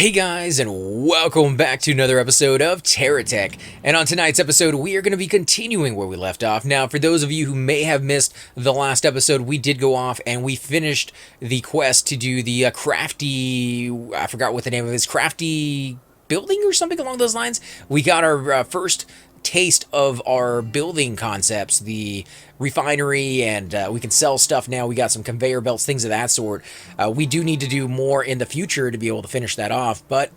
Hey guys, and welcome back to another episode of Terra Tech. And on tonight's episode, we are going to be continuing where we left off. Now, for those of you who may have missed the last episode, we did go off and we finished the quest to do the crafty, I forgot what the name of it is, crafty building or something along those lines. We got our first taste of our building concepts, the refinery, and we can sell stuff now. We got some conveyor belts, things of that sort. We do need to do more in the future to be able to finish that off, but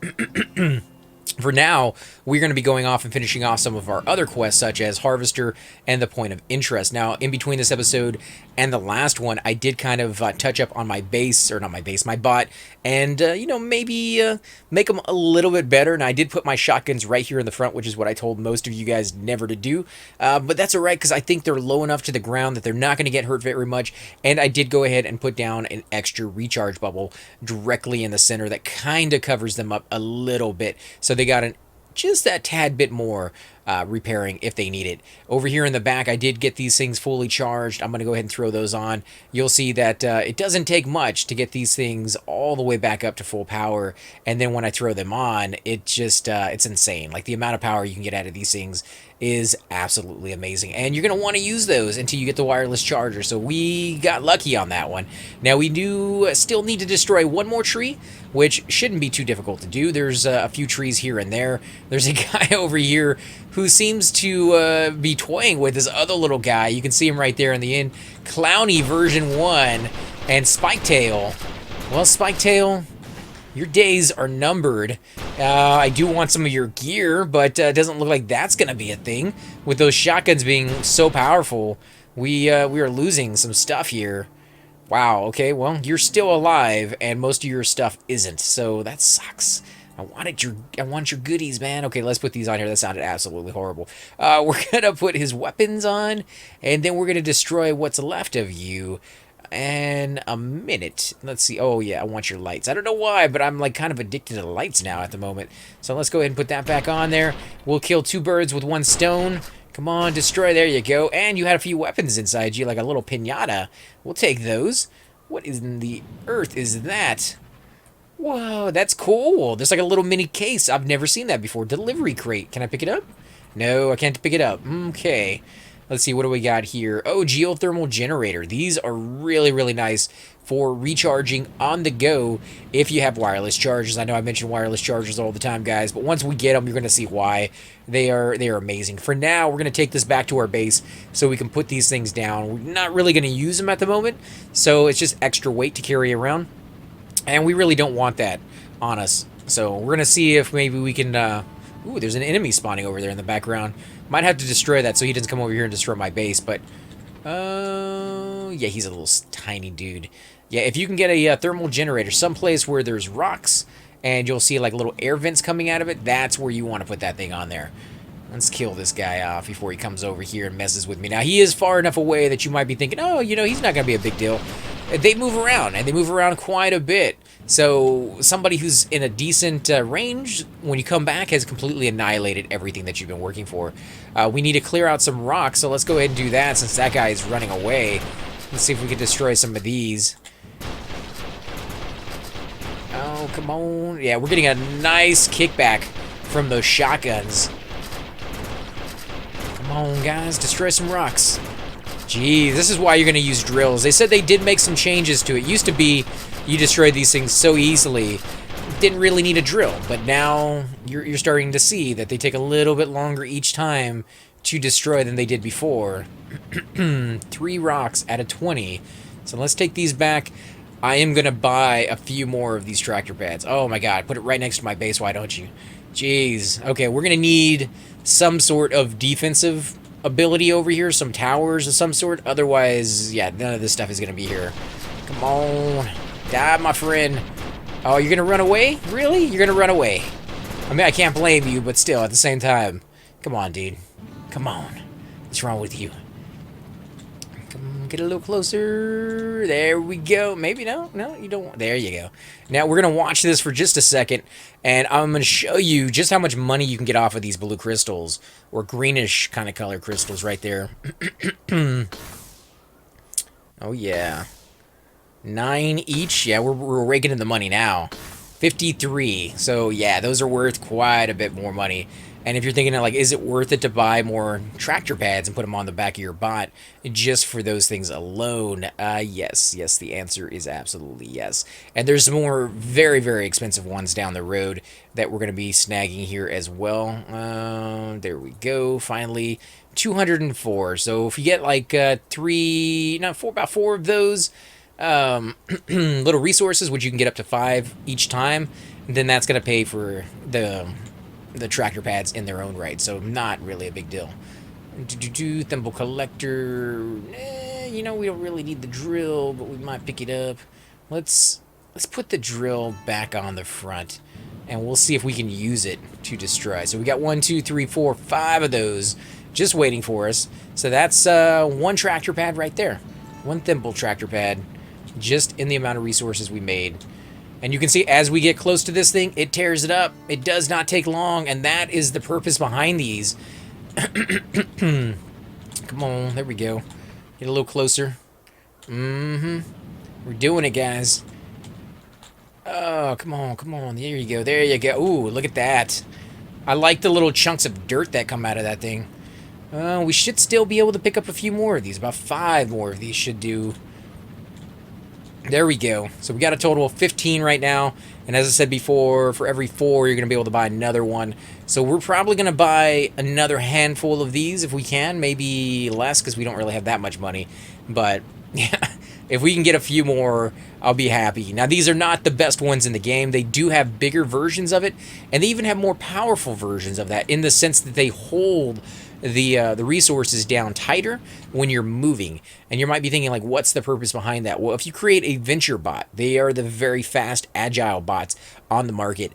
for now, we're going to be going off and finishing off some of our other quests, such as Harvester and the Point of Interest. Now, in between this episode and the last one, I did kind of touch up on my base, or not my base, my bot, and, maybe make them a little bit better. And I did put my shotguns right here in the front, which is what I told most of you guys never to do. But that's all right, because I think they're low enough to the ground that they're not going to get hurt very much. And I did go ahead and put down an extra recharge bubble directly in the center that kind of covers them up a little bit. So they got just that tad bit more repairing if they need it. Over here in the back, I did get these things fully charged. I'm going to go ahead and throw those on. You'll see that it doesn't take much to get these things all the way back up to full power. And then when I throw them on, it just, it's insane. Like, the amount of power you can get out of these things is absolutely amazing. And you're going to want to use those until you get the wireless charger. So we got lucky on that one. Now, we do still need to destroy one more tree, which shouldn't be too difficult to do. There's a few trees here and there. There's a guy over here who seems to be toying with this other little guy. You can see him right there in the end. Clowny version 1 and Spiketail. Well, Spiketail, your days are numbered. I do want some of your gear, but it doesn't look like that's going to be a thing. With those shotguns being so powerful, we are losing some stuff here. Wow, okay, well, you're still alive, and most of your stuff isn't, so that sucks. I want your goodies, man. Okay, let's put these on here. That sounded absolutely horrible. We're going to put his weapons on, and then we're going to destroy what's left of you in a minute. Let's see. Oh, yeah, I want your lights. I don't know why, but I'm, like, kind of addicted to the lights now at the moment. So let's go ahead and put that back on there. We'll kill two birds with one stone. Come on, destroy. There you go. And you had a few weapons inside you, like a little piñata. We'll take those. What in the earth is that? Whoa, that's cool. There's like a little mini case. I've never seen that before. Delivery crate. Can I pick it up? No, I can't pick it up. Okay. Let's see, what do we got here? Oh, geothermal generator. These are really, really nice for recharging on the go if you have wireless chargers. I know I mention wireless chargers all the time, guys, but once we get them, you're going to see why. They are amazing. For now, we're going to take this back to our base so we can put these things down. We're not really going to use them at the moment, so it's just extra weight to carry around. And we really don't want that on us. So we're going to see if maybe we can... Ooh, there's an enemy spawning over there in the background. Might have to destroy that so he doesn't come over here and destroy my base, but... yeah, he's a little tiny dude. Yeah, if you can get a thermal generator someplace where there's rocks, and you'll see like little air vents coming out of it, that's where you want to put that thing on there. Let's kill this guy off before he comes over here and messes with me. Now, he is far enough away that you might be thinking, oh, he's not going to be a big deal. They move around, and they move around quite a bit. So somebody who's in a decent range, when you come back, has completely annihilated everything that you've been working for. We need to clear out some rocks, so let's go ahead and do that since that guy is running away. Let's see if we can destroy some of these. Oh, come on. Yeah, we're getting a nice kickback from those shotguns. Come on, guys, destroy some rocks. Geez, this is why you're going to use drills. They said they did make some changes to it. Used to be you destroyed these things so easily, didn't really need a drill. But now you're starting to see that they take a little bit longer each time to destroy than they did before. 3 rocks out of 20. So let's take these back. I am going to buy a few more of these tractor pads. Oh my god, put it right next to my base, why don't you? Jeez. Okay, we're going to need some sort of defensive ability over here, some towers of some sort. Otherwise, yeah, none of this stuff is going to be here. Come on. Die, my friend. Oh, you're going to run away? Really? You're going to run away? I mean, I can't blame you, but still, at the same time. Come on, dude. Come on. What's wrong with you? Come get a little closer. There we go. Maybe no, you don't. There you go. Now we're gonna watch this for just a second, and I'm gonna show you just how much money you can get off of these blue crystals or greenish kind of color crystals right there. Oh yeah, 9 each. Yeah, we're raking in the money now. 53. So yeah, those are worth quite a bit more money. And if you're thinking of like, is it worth it to buy more tractor pads and put them on the back of your bot just for those things alone? Yes, yes, the answer is absolutely yes. And there's more very, very expensive ones down the road that we're going to be snagging here as well. There we go. Finally, 204. So if you get like about four of those little resources, which you can get up to 5 each time, then that's going to pay for the tractor pads in their own right, so not really a big deal. Thimble collector. We don't really need the drill, but we might pick it up. Let's put the drill back on the front, and we'll see if we can use it to destroy. So we got 1, 2, 3, 4, 5 of those just waiting for us. So that's one tractor pad right there. One thimble tractor pad, just in the amount of resources we made. And you can see as we get close to this thing, it tears it up. It does not take long, and that is the purpose behind these. Come on, there we go. Get a little closer. We're doing it, guys. Oh, come on, come on. There you go, there you go. Ooh, look at that. I like the little chunks of dirt that come out of that thing. We should still be able to pick up a few more of these. About 5 more of these should do. There we go. So we got a total of 15 right now. And as I said before, for every 4, you're going to be able to buy another one. So we're probably going to buy another handful of these if we can. Maybe less because we don't really have that much money. But yeah, if we can get a few more, I'll be happy. Now, these are not the best ones in the game. They do have bigger versions of it. And they even have more powerful versions of that in the sense that they hold the resources down tighter when you're moving. And you might be thinking, like, what's the purpose behind that? Well, if you create a venture bot, they are the very fast, agile bots on the market.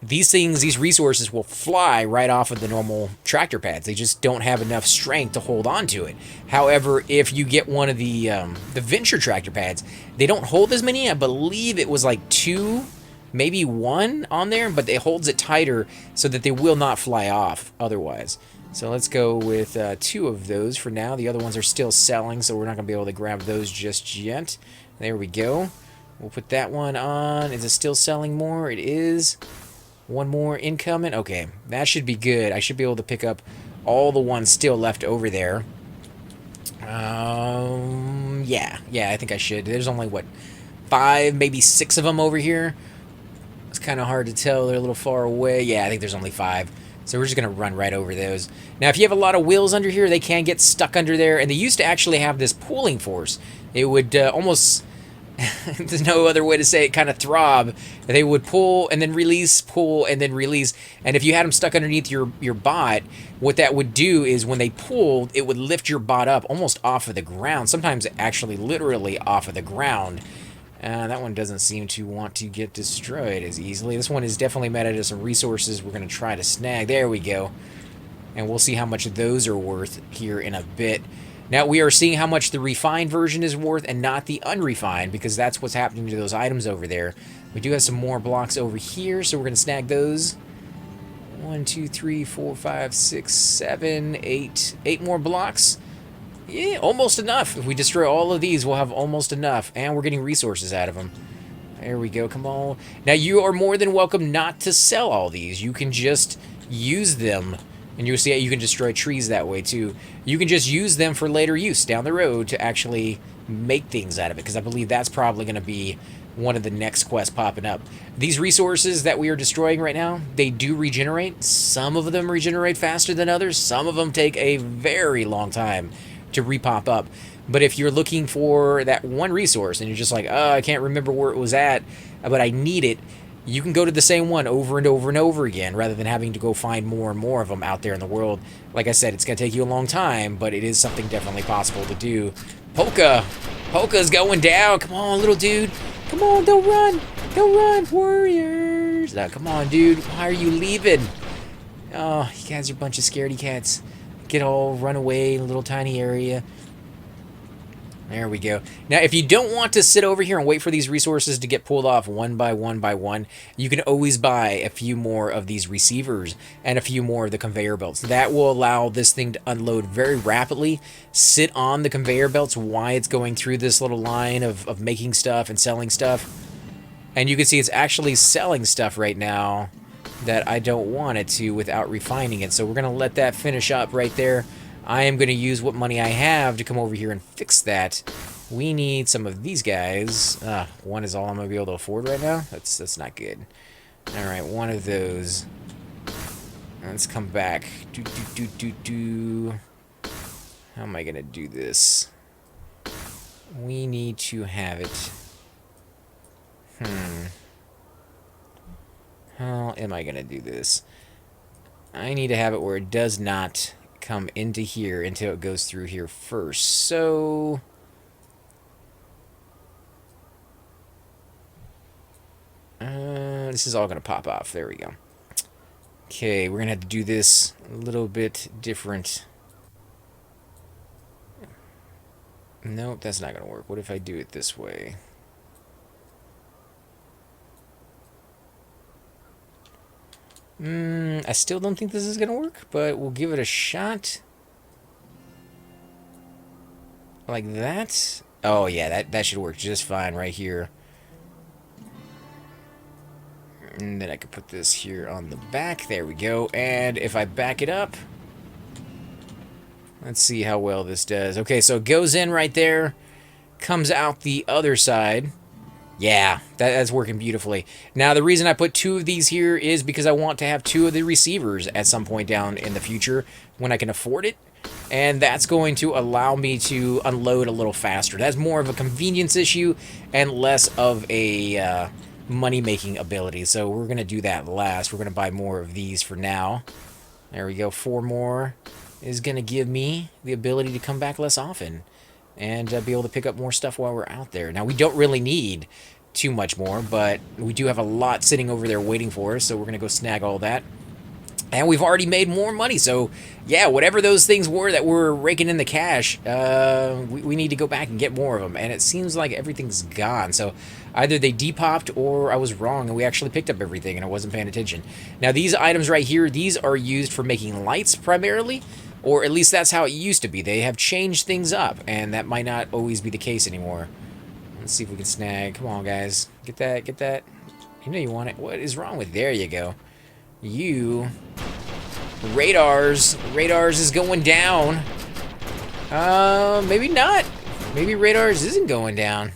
These things, these resources will fly right off of the normal tractor pads. They just don't have enough strength to hold on to it. However, if you get one of the venture tractor pads, they don't hold as many. I believe it was like 2, maybe 1 on there, but it holds it tighter so that they will not fly off otherwise. So let's go with 2 of those for now. The other ones are still selling, so we're not going to be able to grab those just yet. There we go. We'll put that one on. Is it still selling more? It is. 1 more incoming. Okay, that should be good. I should be able to pick up all the ones still left over there. Yeah, I think I should. There's only, what, 5, maybe 6 of them over here. It's kind of hard to tell. They're a little far away. Yeah, I think there's only 5. So we're just going to run right over those. Now, if you have a lot of wheels under here, they can get stuck under there. And they used to actually have this pulling force. It would almost, there's no other way to say it, kind of throb. They would pull and then release, pull and then release. And if you had them stuck underneath your bot, what that would do is when they pulled, it would lift your bot up almost off of the ground. Sometimes actually literally off of the ground. That one doesn't seem to want to get destroyed as easily. This one is definitely met out of some resources we're going to try to snag. There we go. And we'll see how much those are worth here in a bit. Now, we are seeing how much the refined version is worth and not the unrefined, because that's what's happening to those items over there. We do have some more blocks over here, so we're going to snag those. 1, 2, 3, 4, 5, 6, 7, 8. 8 more blocks. Yeah, almost enough. If we destroy all of these, we'll have almost enough. And we're getting resources out of them. There we go. Come on. Now, you are more than welcome not to sell all these. You can just use them. And you'll see you can destroy trees that way, too. You can just use them for later use down the road to actually make things out of it. Because I believe that's probably going to be one of the next quests popping up. These resources that we are destroying right now, they do regenerate. Some of them regenerate faster than others. Some of them take a very long time to repop up. But if you're looking for that one resource and you're just like, oh, I can't remember where it was at, but I need it, you can go to the same one over and over and over again rather than having to go find more and more of them out there in the world. Like I said, it's going to take you a long time, but it is something definitely possible to do. Polka's going down. Come on, little dude. Come on, don't run. Don't run, warriors. Now, come on, dude. Why are you leaving? Oh, you guys are a bunch of scaredy cats. Get all run away in a little tiny area. There we go. Now, if you don't want to sit over here and wait for these resources to get pulled off one by one, you can always buy a few more of these receivers and a few more of the conveyor belts. That will allow this thing to unload very rapidly, sit on the conveyor belts while it's going through this little line of making stuff and selling stuff. And you can see it's actually selling stuff right now that I don't want it to without refining it. So we're going to let that finish up right there. I am going to use what money I have to come over here and fix that. We need some of these guys. One is all I'm going to be able to afford right now. That's not good. All right, one of those. Let's come back. How am I going to do this? We need to have it. How am I going to do this? I need to have it where it does not come into here until it goes through here first. So this is all going to pop off. There we go. Okay, we're going to have to do this a little bit different. Nope, that's not going to work. What if I do it this way? I still don't think this is going to work, but we'll give it a shot. Like that? Oh, yeah, that should work just fine right here. And then I could put this here on the back. There we go. And if I back it up, let's see how well this does. Okay, so it goes in right there, comes out the other side. Yeah, that's working beautifully. Now, the reason I put two of these here is because I want to have two of the receivers at some point down in the future when I can afford it. And that's going to allow me to unload a little faster. That's more of a convenience issue and less of a money-making ability. So we're going to do that last. We're going to buy more of these for now. There we go. 4 more is going to give me the ability to come back less often and be able to pick up more stuff while we're out there. Now, we don't really need too much more, but we do have a lot sitting over there waiting for us, so we're going to go snag all that. And we've already made more money, so yeah, whatever those things were that were raking in the cash, we need to go back and get more of them. And it seems like everything's gone, so either they depopped or I was wrong and we actually picked up everything and I wasn't paying attention. Now, these items right here, these are used for making lights primarily, or at least that's how it used to be. They have changed things up, and that might not always be the case anymore. Let's see if we can snag. Come on, guys. Get that, get that. You know you want it. What is wrong with... There you go. You... Radars is going down. Maybe not. Maybe radars isn't going down.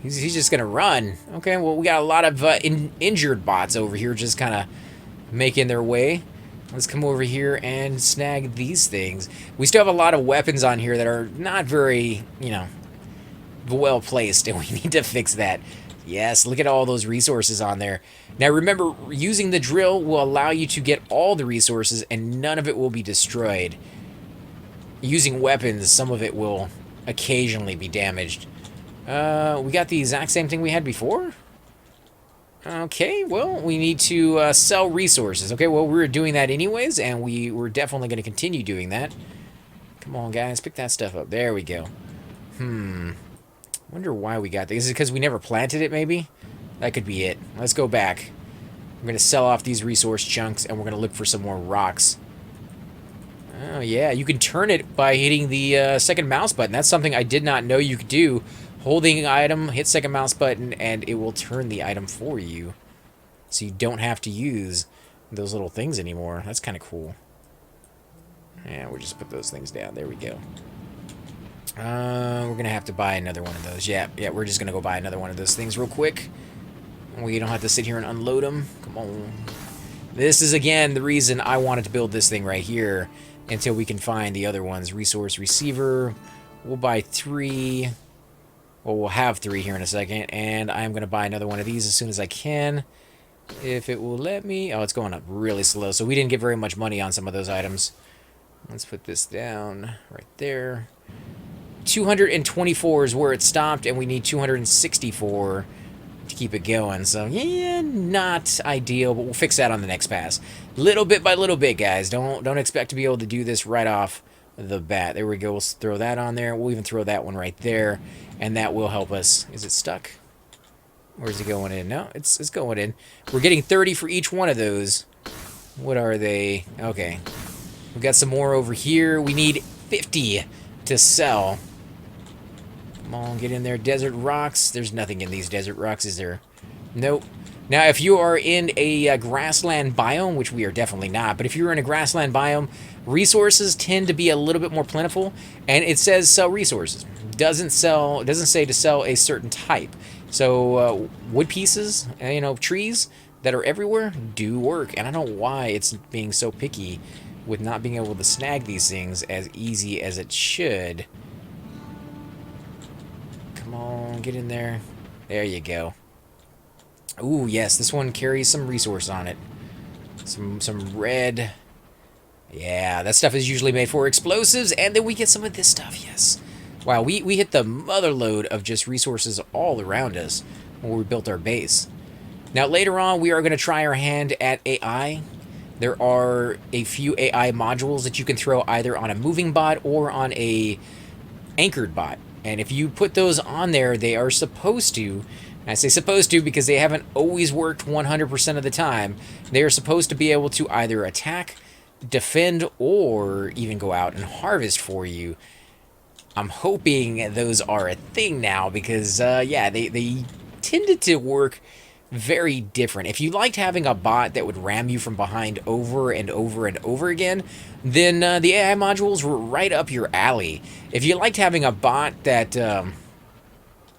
He's just gonna run. Okay, well, we got a lot of injured bots over here just kind of making their way. Let's come over here and snag these things. We still have a lot of weapons on here that are not very, you know, well placed, and we need to fix that. Yes, look at all those resources on there. Now remember, using the drill will allow you to get all the resources and none of it will be destroyed. Using weapons, some of it will occasionally be damaged. We got the exact same thing we had before? Okay, well, we need to sell resources. Okay, well, we were doing that anyways, and we're definitely going to continue doing that. Come on, guys, pick that stuff up. There we go. Wonder why we got this. Is it because we never planted it, maybe? That could be it. Let's go back. We're going to sell off these resource chunks, and we're going to look for some more rocks. Oh, yeah, you can turn it by hitting the second mouse button. That's something I did not know you could do. Holding an item, hit second mouse button, and it will turn the item for you. So you don't have to use those little things anymore. That's kind of cool. Yeah, we'll just put those things down. There we go. We're going to have to buy another one of those. Yeah, we're just going to go buy another one of those things real quick. We don't have to sit here and unload them. Come on. This is, again, the reason I wanted to build this thing right here until we can find the other ones. Resource receiver. We'll buy 3... Well, we'll have 3 here in a second, and I'm going to buy another one of these as soon as I can, if it will let me. Oh, it's going up really slow, so we didn't get very much money on some of those items. Let's put this down right there. 224 is where it stopped, and we need 264 to keep it going. So, yeah, not ideal, but we'll fix that on the next pass. Little bit by little bit, guys. Don't expect to be able to do this right off the bat. There we go. We'll throw that on there. We'll even throw that one right there. And that will help us. Is it stuck? Where's it going in? No, it's going in. We're getting 30 for each one of those. What are they? Okay. We've got some more over here. We need 50 to sell. Come on, get in there. Desert rocks. There's nothing in these desert rocks, is there? Nope. Now, if you are in a grassland biome, which we are definitely not, but if you're in a grassland biome, resources tend to be a little bit more plentiful, and it says sell resources. Doesn't say to sell a certain type. So wood pieces, trees that are everywhere do work, and I don't know why it's being so picky with not being able to snag these things as easy as it should. Come on, get in there. There you go. Ooh, yes, this one carries some resource on it. Some red. Yeah, that stuff is usually made for explosives, and then we get some of this stuff, yes. Wow, we hit the mother load of just resources all around us when we built our base. Now, later on, we are going to try our hand at AI. There are a few AI modules that you can throw either on a moving bot or on a anchored bot. And if you put those on there, they are supposed to, and I say supposed to because they haven't always worked 100% of the time, they are supposed to be able to either attack, defend, or even go out and harvest for you. I'm hoping those are a thing now because, yeah, they tended to work very different. If you liked having a bot that would ram you from behind over and over and over again, then the AI modules were right up your alley. If you liked having a bot that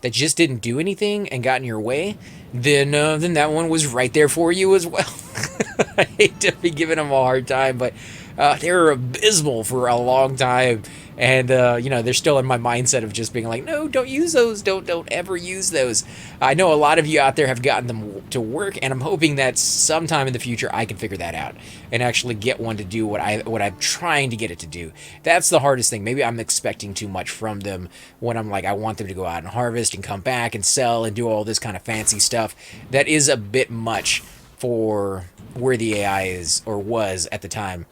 just didn't do anything and got in your way, then that one was right there for you as well. I hate to be giving them a hard time, but they were abysmal for a long time. And, they're still in my mindset of just being like, no, don't use those. Don't ever use those. I know a lot of you out there have gotten them to work, and I'm hoping that sometime in the future I can figure that out and actually get one to do what I'm trying to get it to do. That's the hardest thing. Maybe I'm expecting too much from them when I'm like, I want them to go out and harvest and come back and sell and do all this kind of fancy stuff. That is a bit much for where the AI is or was at the time.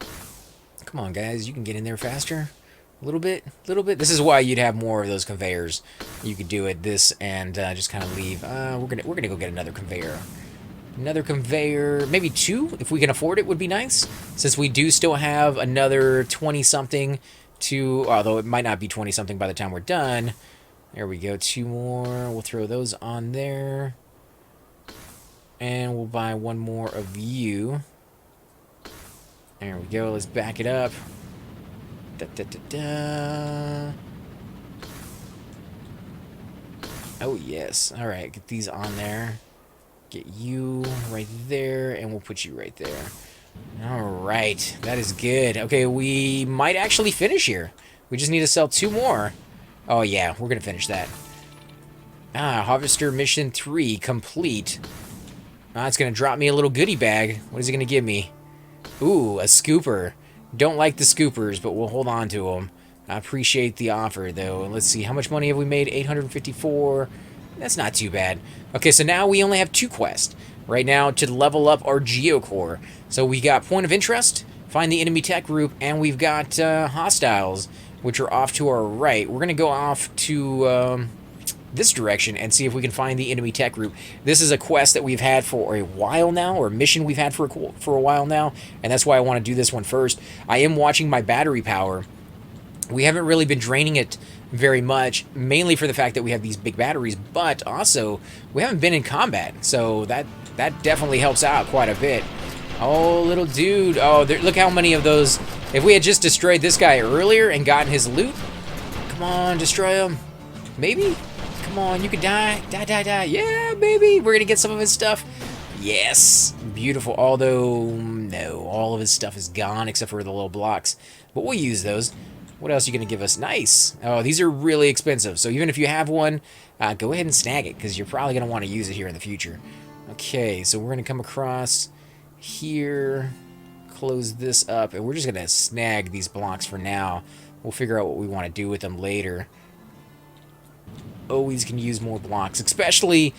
Come on, guys. You can get in there faster. A little bit. This is why you'd have more of those conveyors. You could do it this and just kind of leave. We're gonna go get another conveyor. Another conveyor, maybe two, if we can afford it, would be nice. Since we do still have another 20-something to, although it might not be 20-something by the time we're done. There we go, two more. We'll throw those on there. And we'll buy one more of you. There we go, let's back it up. Da, da, da, da. Oh, yes. All right, get these on there. Get you right there, and we'll put you right there. All right, that is good. Okay, we might actually finish here. We just need to sell two more. Oh, yeah, we're going to finish that. Harvester Mission 3 complete. It's going to drop me a little goodie bag. What is it going to give me? Ooh, a scooper. Don't like the scoopers, but we'll hold on to them. I appreciate the offer, though. Let's see, how much money have we made? 854. That's not too bad. Okay, so now we only have two quests right now to level up our geocore. So we got Point of Interest, find the enemy tech group, and we've got hostiles, which are off to our right. We're going to go off to this direction and see if we can find the enemy tech group. This is a quest that we've had for a while now, or a mission we've had for a while now, and that's why I want to do this one first. I am watching my battery power. We haven't really been draining it very much, mainly for the fact that we have these big batteries, but also we haven't been in combat, so that definitely helps out quite a bit. Oh, little dude. Oh, look how many of those. If we had just destroyed this guy earlier and gotten his loot, come on, destroy him. Maybe? Come on, you could die. Die. Yeah, baby. We're going to get some of his stuff. Yes. Beautiful. Although, no, all of his stuff is gone except for the little blocks. But we'll use those. What else are you going to give us? Nice. Oh, these are really expensive. So even if you have one, go ahead and snag it because you're probably going to want to use it here in the future. Okay, so we're going to come across here, close this up, and we're just going to snag these blocks for now. We'll figure out what we want to do with them later. Always can use more blocks, especially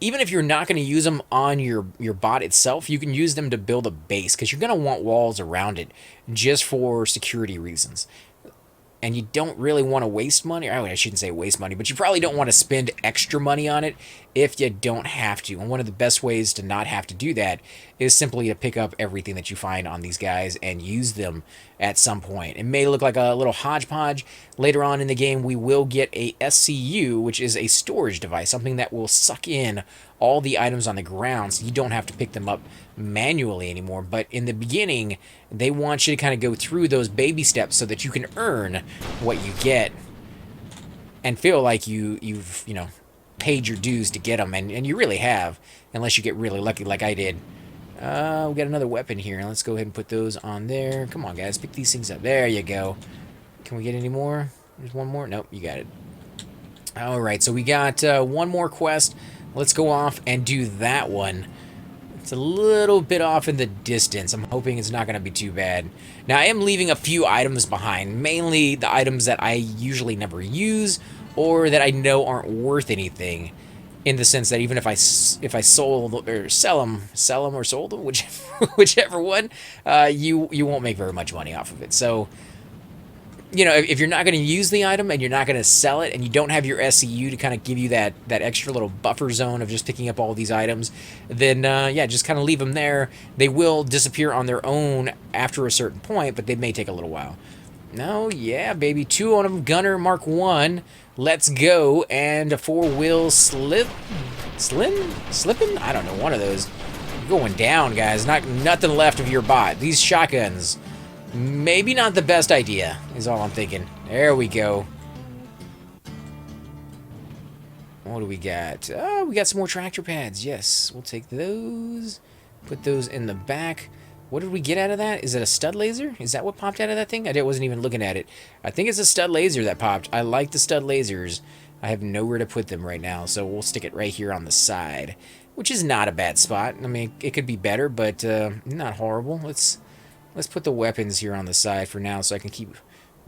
even if you're not going to use them on your bot itself, you can use them to build a base because you're going to want walls around it just for security reasons. and you don't really want to waste money. I shouldn't say waste money, but you probably don't want to spend extra money on it if you don't have to. And one of the best ways to not have to do that is simply to pick up everything that you find on these guys and use them at some point. It may look like a little hodgepodge. Later on in the game, we will get a SCU, which is a storage device, something that will suck in all the items on the ground so you don't have to pick them up manually anymore. But in the beginning, they want you to kind of go through those baby steps so that you can earn what you get and feel like you've paid your dues to get them, and you really have, unless you get really lucky like I did. We got another weapon here. Let's go ahead and put those on there. Come on, guys, pick these things up. There you go. Can we get any more? There's one more. Nope, you got it. All right, so we got one more quest. Let's go off and do that one. It's a little bit off in the distance. I'm hoping it's not going to be too bad. Now, I am leaving a few items behind, mainly the items that I usually never use or that I know aren't worth anything, in the sense that even if I sold or sell them or sold them, whichever one, you won't make very much money off of it. So, if you're not going to use the item and you're not going to sell it and you don't have your SCU to kind of give you that extra little buffer zone of just picking up all these items, then, yeah, just kind of leave them there. They will disappear on their own after a certain point, but they may take a little while. No, yeah, baby. 2 on them. Gunner Mark 1. Let's go. And a 4-wheel slipping? I don't know. One of those. You're going down, guys. Nothing left of your bot. These shotguns, maybe not the best idea, is all I'm thinking. There we go. What do we got? Oh, we got some more tractor pads. Yes, we'll take those. Put those in the back. What did we get out of that? Is it a stud laser? Is that what popped out of that thing? I wasn't even looking at it. I think it's a stud laser that popped. I like the stud lasers. I have nowhere to put them right now, so we'll stick it right here on the side, which is not a bad spot. I mean, it could be better, but not horrible. Let's put the weapons here on the side for now so I can keep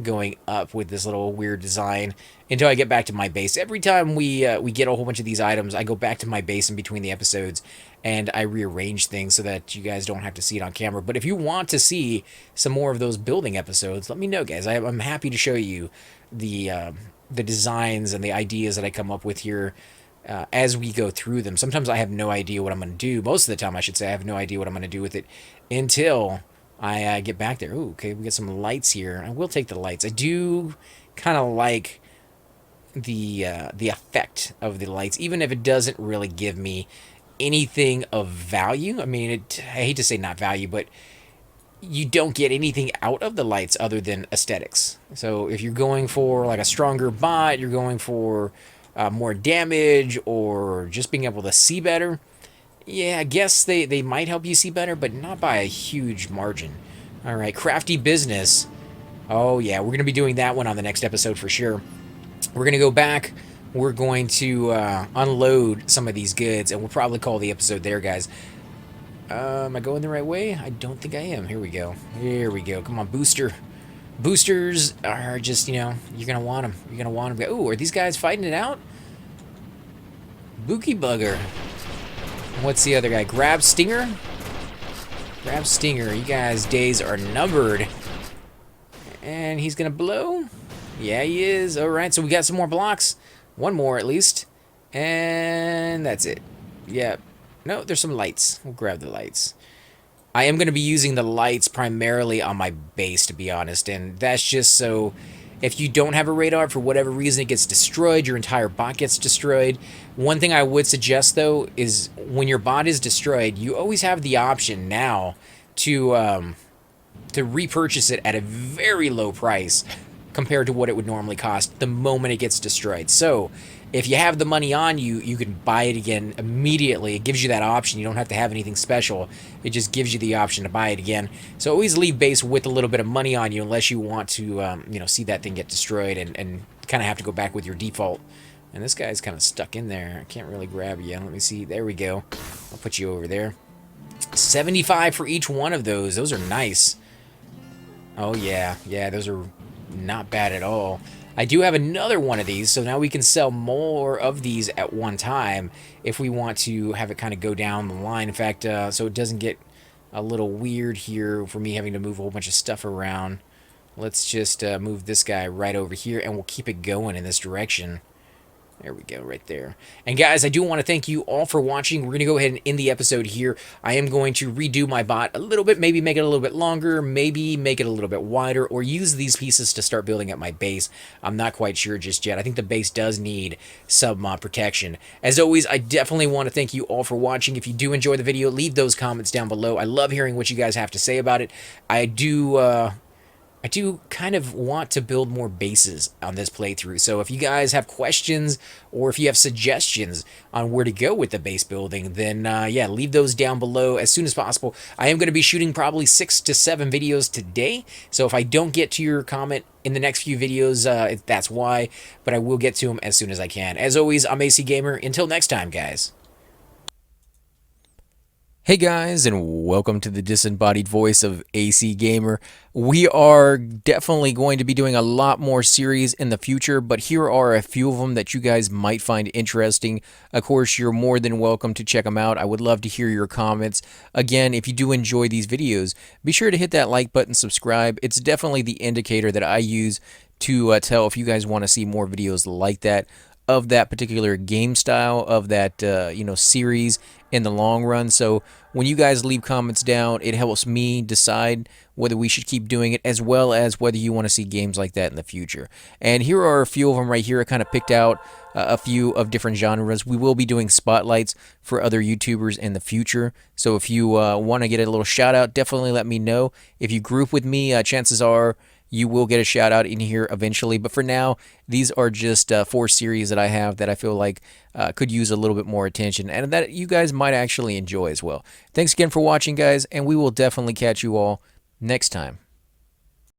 going up with this little weird design until I get back to my base. Every time we get a whole bunch of these items, I go back to my base in between the episodes and I rearrange things so that you guys don't have to see it on camera. But if you want to see some more of those building episodes, let me know, guys. I'm happy to show you the designs and the ideas that I come up with here as we go through them. Sometimes I have no idea what I'm going to do. Most of the time, I should say, I have no idea what I'm going to do with it until I get back there. Ooh, okay, we got some lights here. I will take the lights. I do kind of like the effect of the lights, even if it doesn't really give me anything of value. I mean, I hate to say not value, but you don't get anything out of the lights other than aesthetics. So if you're going for like a stronger bot, you're going for more damage, or just being able to see better, yeah, I guess they might help you see better, but not by a huge margin. All right, crafty business. Oh, yeah, we're going to be doing that one on the next episode for sure. We're going to go back. We're going to unload some of these goods, and we'll probably call the episode there, guys. Am I going the right way? I don't think I am. Here we go. Here we go. Come on, booster. Boosters are just, you're going to want them. You're going to want them. Ooh, are these guys fighting it out? Bookie Bugger. What's the other guy? Grab Stinger? Grab Stinger. You guys' days are numbered. And he's going to blow? Yeah, he is. All right, so we got some more blocks. One more, at least. And that's it. Yeah. No, there's some lights. We'll grab the lights. I am going to be using the lights primarily on my base, to be honest. And that's just so if you don't have a radar, for whatever reason, it gets destroyed, your entire bot gets destroyed. One thing I would suggest, though, is when your bot is destroyed, you always have the option now to repurchase it at a very low price compared to what it would normally cost the moment it gets destroyed. So if you have the money on you, you can buy it again immediately. It gives you that option. You don't have to have anything special. It just gives you the option to buy it again. So always leave base with a little bit of money on you, unless you want to, see that thing get destroyed and kind of have to go back with your default. And this guy's kind of stuck in there. I can't really grab you. Let me see. There we go. I'll put you over there. 75 for each one of those. Those are nice. Oh, yeah. Yeah, those are not bad at all. I do have another one of these, so now we can sell more of these at one time if we want to have it kind of go down the line. In fact, so it doesn't get a little weird here for me having to move a whole bunch of stuff around. let's just move this guy right over here, and we'll keep it going in this direction. There we go, right there. And guys, I do want to thank you all for watching. We're going to go ahead and end the episode here. I am going to redo my bot a little bit, maybe make it a little bit longer, maybe make it a little bit wider, or use these pieces to start building up my base. I'm not quite sure just yet. I think the base does need some protection. As always, I definitely want to thank you all for watching. If you do enjoy the video, leave those comments down below. I love hearing what you guys have to say about it. I do kind of want to build more bases on this playthrough, so if you guys have questions or if you have suggestions on where to go with the base building, then yeah, leave those down below as soon as possible. I am going to be shooting probably 6 to 7 videos today, so if I don't get to your comment in the next few videos, that's why, but I will get to them as soon as I can. As always, I'm AC Gamer. Until next time, guys. Hey guys, and welcome to the disembodied voice of AC Gamer. We are definitely going to be doing a lot more series in the future, but here are a few of them that you guys might find interesting. Of course, you're more than welcome to check them out. I would love to hear your comments. Again, if you do enjoy these videos, be sure to hit that like button, subscribe. It's definitely the indicator that I use to tell if you guys want to see more videos like that, of that particular game style, of that series in the long run. So when you guys leave comments down, it helps me decide whether we should keep doing it, as well as whether you want to see games like that in the future. And here are a few of them right here. I kind of picked out a few of different genres. We will be doing spotlights for other YouTubers in the future, so if you want to get a little shout out, definitely let me know. If you group with me, chances are you will get a shout out in here eventually. But for now, these are just 4 series that I have that I feel like could use a little bit more attention, and that you guys might actually enjoy as well. Thanks again for watching, guys, and we will definitely catch you all next time.